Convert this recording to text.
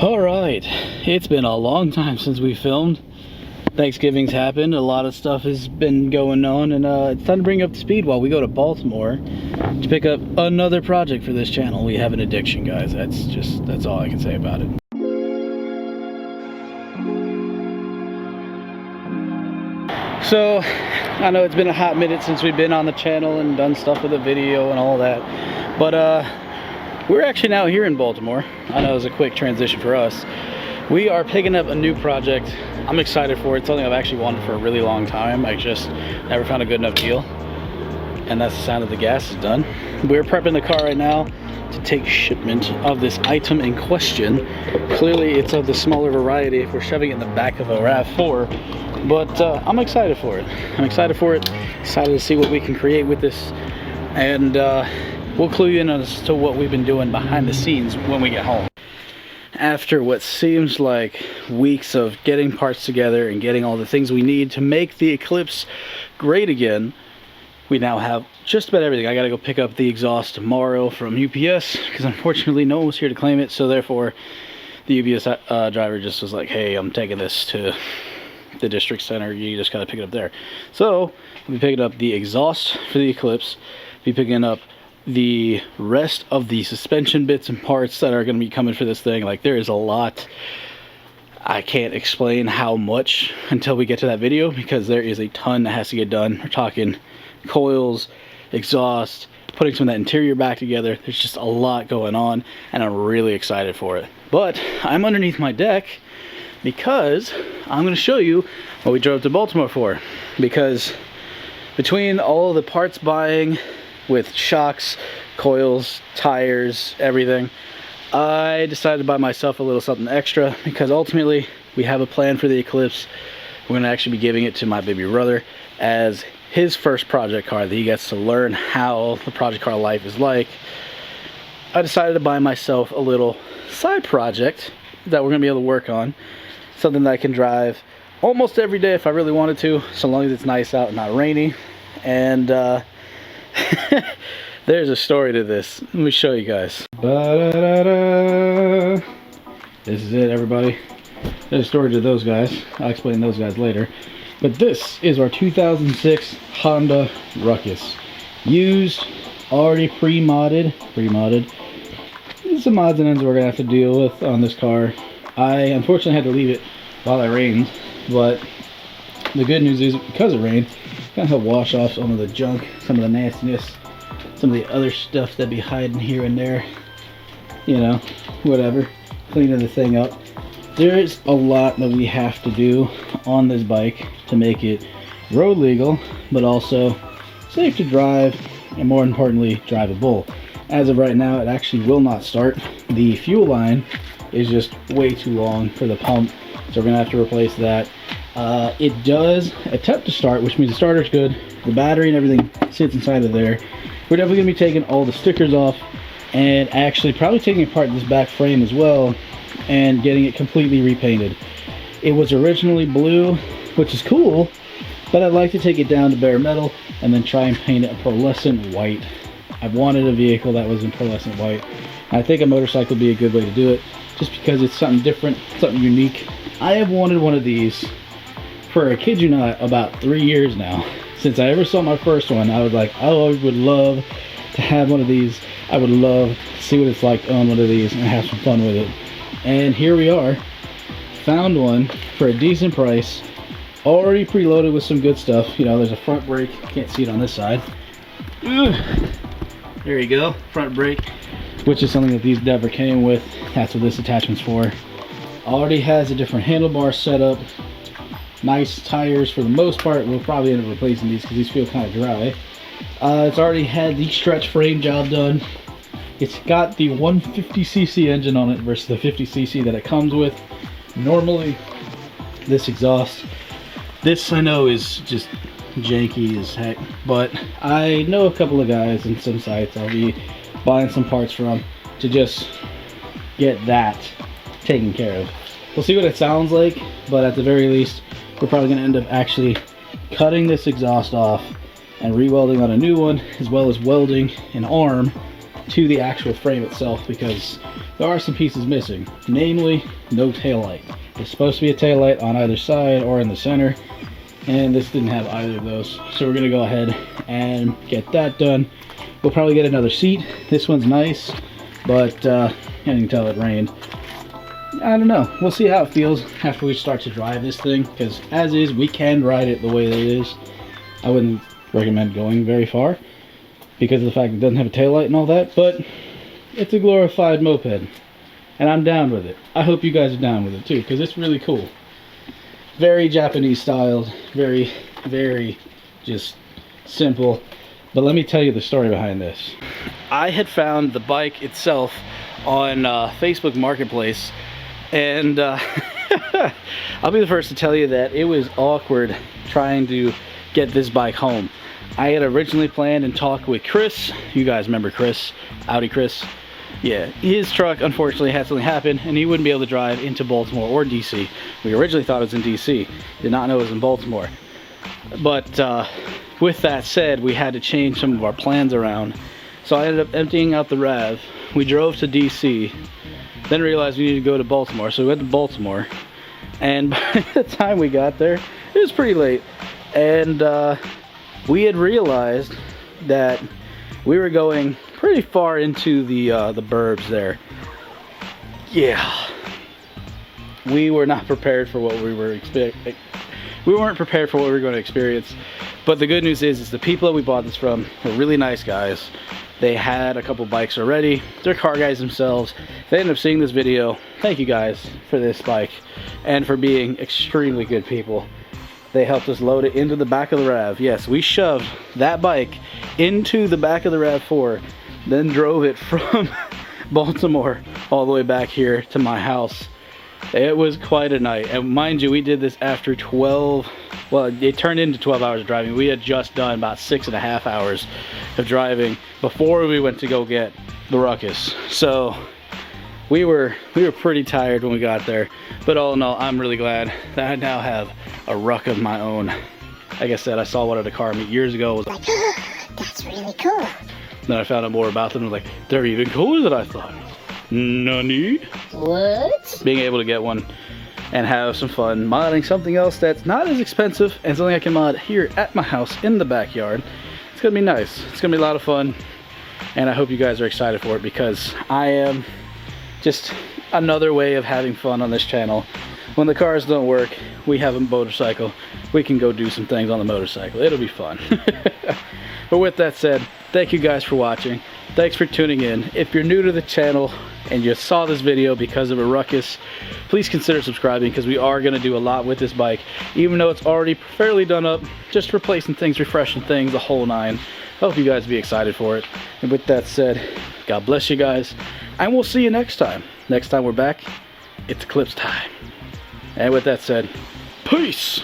Alright, it's been a long time since we filmed. Thanksgiving's happened, a lot of stuff has been going on, and it's time to bring up the speed while we go to Baltimore to pick up another project for this channel. We have an addiction, guys. That's all I can say about it. So, I know it's been a hot minute since we've been on the channel and done stuff with the video and all that, but we're actually now here in Baltimore. I know it was a quick transition for us. We are picking up a new project. I'm excited for it. It's something I've actually wanted for a really long time. I just never found a good enough deal. And that's the sound of the gas is done. We're prepping the car right now to take shipment of this item in question. Clearly it's of the smaller variety if we're shoving it in the back of a RAV4. But I'm excited for it. Excited to see what we can create with this. And we'll clue you in as to what we've been doing behind the scenes when we get home. After what seems like weeks of getting parts together and getting all the things we need to make the Eclipse great again, we now have just about everything. I gotta go pick up the exhaust tomorrow from UPS because unfortunately no one was here to claim it, so therefore the UPS driver just was like, hey, I'm taking this to the district center, you just gotta pick it up there. So I'll be picking up the exhaust for the Eclipse, be picking up the rest of the suspension bits and parts that are going to be coming for this thing. Like, there is a lot. I can't explain how much until we get to that video because there is a ton that has to get done. We're talking coils, exhaust, putting some of that interior back together. There's just a lot going on and I'm really excited for it. But I'm underneath my deck because I'm going to show you what we drove to Baltimore for. Because between all the parts buying with shocks, coils, tires, everything, I decided to buy myself a little something extra because ultimately we have a plan for the Eclipse. We're going to actually be giving it to my baby brother as his first project car that he gets to learn how the project car life is like. I decided to buy myself a little side project that we're going to be able to work on. Something that I can drive almost every day if I really wanted to, so long as it's nice out and not rainy. And there's a story to this. Let me show you guys. Ba-da-da-da. This is it, everybody. There's a story to those guys. I'll explain those guys later. But this is our 2006 Honda Ruckus. Used, already pre-modded. There's some odds and ends we're going to have to deal with on this car. I unfortunately had to leave it while it rained. But the good news is, because it rained, kind of help wash off some of the junk, some of the nastiness, some of the other stuff that be hiding here and there, you know, whatever, cleaning the thing up. There's a lot that we have to do on this bike to make it road legal, but also safe to drive, and more importantly, drivable. As of right now, it actually will not start. The fuel line is just way too long for the pump, so we're gonna have to replace that. It does attempt to start, which means the starter's good. The battery and everything sits inside of there. We're definitely going to be taking all the stickers off and actually probably taking apart this back frame as well and getting it completely repainted. It was originally blue, which is cool, but I'd like to take it down to bare metal and then try and paint it a pearlescent white. I've wanted a vehicle that was in pearlescent white. I think a motorcycle would be a good way to do it just because it's something different, something unique. I have wanted one of these for, I kid you not, about 3 years now. Since I ever saw my first one, I was like, oh, I would love to have one of these. I would love to see what it's like to own one of these and have some fun with it. And here we are. Found one for a decent price. Already preloaded with some good stuff. You know, there's a front brake. Can't see it on this side. There you go, front brake, which is something that these never came with. That's what this attachment's for. Already has a different handlebar setup. Nice tires for the most part. We'll probably end up replacing these because these feel kind of dry. It's already had the stretch frame job done. It's got the 150cc engine on it versus the 50cc that it comes with. Normally, this exhaust, this I know is just janky as heck, but I know a couple of guys in some sites I'll be buying some parts from to just get that taken care of. We'll see what it sounds like, but at the very least, we're probably going to end up actually cutting this exhaust off and re-welding on a new one, as well as welding an arm to the actual frame itself because there are some pieces missing, namely no taillight. There's supposed to be a taillight on either side or in the center, and this didn't have either of those. So we're gonna go ahead and get that done. We'll probably get another seat. This one's nice, but you can tell it rained. I don't know. We'll see how it feels after we start to drive this thing, because as is, we can ride it the way that it is. I wouldn't recommend going very far because of the fact it doesn't have a taillight and all that, but it's a glorified moped, and I'm down with it. I hope you guys are down with it too, because it's really cool. Very Japanese styled, very, very just simple. But let me tell you the story behind this. I had found the bike itself on Facebook Marketplace, and I'll be the first to tell you that it was awkward trying to get this bike home. I had originally planned and talked with Chris. You guys remember Chris, Audi Chris? Yeah, his truck unfortunately had something happen and he wouldn't be able to drive into Baltimore or DC. We originally thought it was in DC, did not know it was in Baltimore. But with that said, we had to change some of our plans around. So I ended up emptying out the RAV. We drove to DC, then realized we needed to go to Baltimore. So we went to Baltimore, and by the time we got there, it was pretty late. And we had realized that we were going pretty far into the burbs there. Yeah, we were not prepared for what we were expecting. We weren't prepared for what we were going to experience. But the good news is the people that we bought this from were really nice guys. They had a couple bikes already. They're car guys themselves. They ended up seeing this video. Thank you guys for this bike and for being extremely good people. They helped us load it into the back of the RAV. Yes, we shoved that bike into the back of the RAV4, then drove it from Baltimore all the way back here to my house. It was quite a night. And mind you, we did this after 12, well, it turned into 12 hours of driving. We had just done about 6.5 hours of driving before we went to go get the Ruckus. So we were pretty tired when we got there. But all in all, I'm really glad that I now have a Ruck of my own. Like I said, I saw one at a car meet years ago. Was like, that's really cool. Then I found out more about them. I was like, they're even cooler than I thought. Nani? What? Being able to get one and have some fun modding something else that's not as expensive and something I can mod here at my house in the backyard. It's gonna be nice. It's gonna be a lot of fun, and I hope you guys are excited for it, because I am. Just another way of having fun on this channel. When the cars don't work, we have a motorcycle. We can go do some things on the motorcycle. It'll be fun. But with that said, thank you guys for watching. Thanks for tuning in. If you're new to the channel and you saw this video because of a Ruckus, please consider subscribing, because we are going to do a lot with this bike. Even though it's already fairly done up, just replacing things, refreshing things, the whole nine. Hope you guys be excited for it. And with that said, God bless you guys, and we'll see you next time. Next time we're back, it's Eclipse time. And with that said, peace!